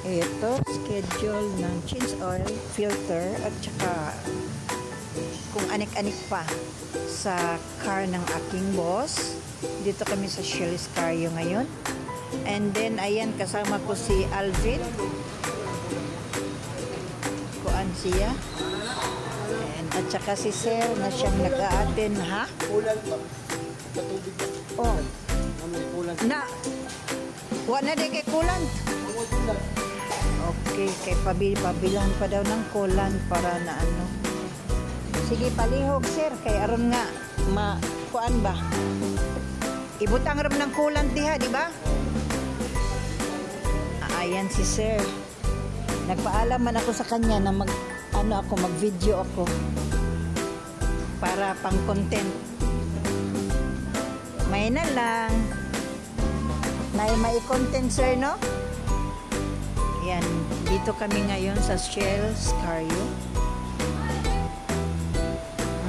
Ito, schedule ng change oil, filter, at saka kung anik-anik pa sa car ng aking boss. Dito kami sa Shell Scario ngayon. And then, ayan, kasama ko si Alvin. Kuan siya. And, at saka si Sir na siyang nag-a-attend, ha? Kulan pa. Katubig. Oh. May kulan. Na, wala na kay kulan. Okay, kay pabilang pa daw ng kulan para na ano. Sige, palihog, Sir. Kay aron nga, kuan ba? Ibutang ram ng kulan diha, di ba? Ayan si Sir. Nagpaalam man ako sa kanya na mag-video ako para pang content. May na lang. May content, Sir, no? Yan, dito kami ngayon sa Shell Scario.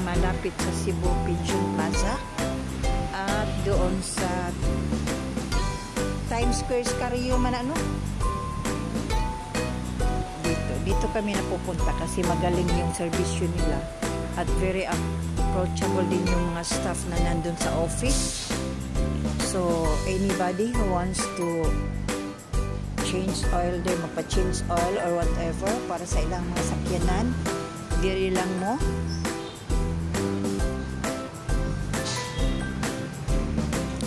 Malapit sa Cebu Pigeon Plaza. At doon sa Times Square Scario man ano. Dito kami napupunta kasi magaling yung servisyo nila. At very approachable din yung mga staff na nandun sa office. So, anybody who wants to change oil there, magpa-change oil or whatever para sa ilang mga sakyanan, diri lang mo.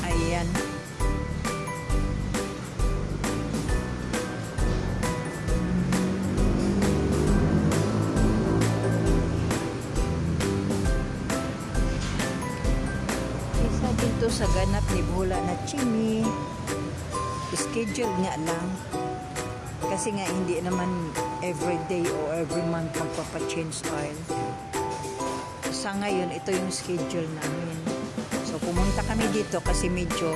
Ayan. Isa dito sa ganap ni Bula na Chimi. Schedule nga lang kasi nga hindi naman every day or every month magpapa-change oil. Sa ngayon, ito yung schedule namin. So, pumunta kami dito kasi medyo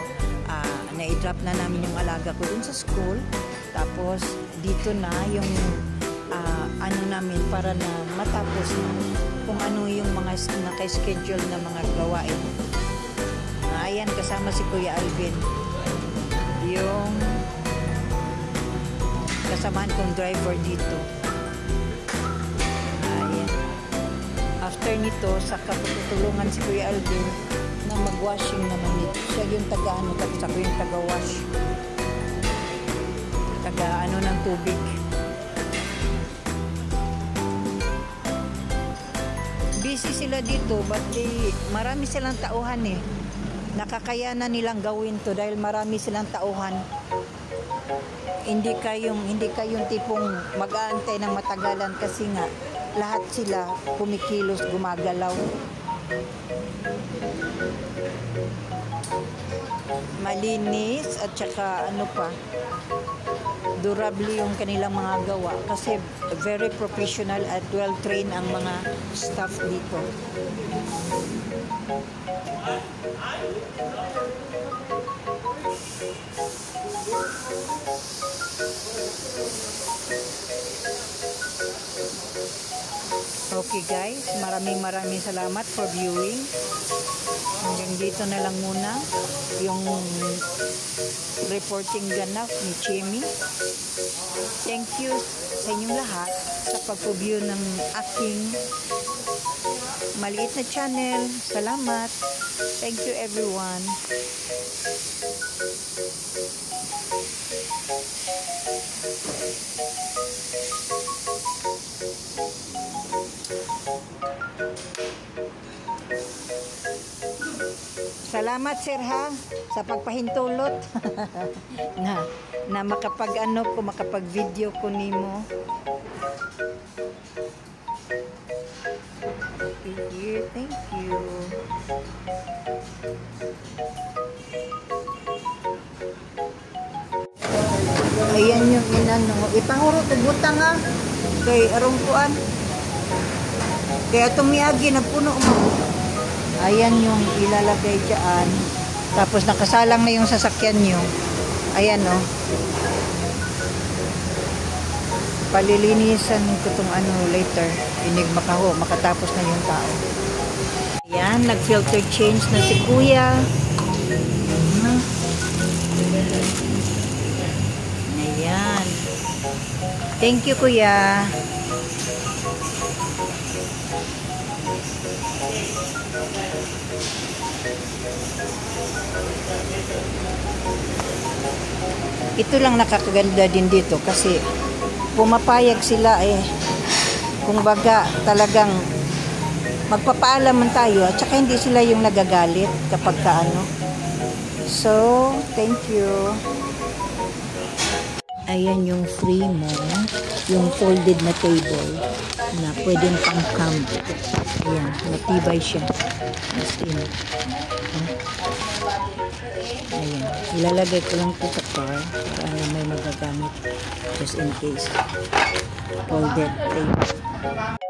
na-drop na namin yung alaga ko dun sa school. Tapos, dito na yung ano namin para na matapos na kung ano yung mga naka-schedule na mga gawain. Ayan, kasama si Kuya Alvin. Yung kasamaan kong driver dito. Ayan. After nito, saka tutulungan si Kuya Alvin na mag-washing naman nito. Siya yung taga-ano, tapos ako yung taga-wash. Taga-ano ng tubig. Busy sila dito, but marami silang tauhan eh. Nakakayanan nilang gawin to dahil marami silang tauhan. Hindi kayong tipong mag-aantay ng matagalan kasi nga lahat sila kumikilos, gumagalaw. Malinis at saka ano pa, durable yung kanilang mga gawa kasi very professional at well-trained ang mga staff dito. Okay guys, maraming salamat for viewing. Hanggang dito na lang muna yung reporting ganap ni Chemi. Thank you sa inyong lahat sa pag-view ng aking maliit na channel. Salamat. Thank you everyone. Salamat sir ha sa pagpahintulot na makapag-video ko nimo. Okay, thank you. Ayan yung inano. Ipahurot og butang ha. Kay arong kuan. Kaya tumiyagi nagpuno mo. Ayan yung ilalagay dyan. Tapos nakasalang na yung sasakyan nyo. Ayan o. Palilinisan ko itong ano later. Inig makatapos na yung tao. Ayan, nag-filter change na si Kuya. Ayan. Thank you, kuya. Ito lang nakakaganda din dito kasi pumapayag sila kung baga talagang magpapaalam man tayo at saka hindi sila yung nagagalit kapag kaano. So, thank you. Ayan yung free mo, yung folded na table na pwedeng pang camp. Ayan, matibay siya. As in. Ayan, ilalagay ko lang po sa car para may magagamit just in case. Folded table.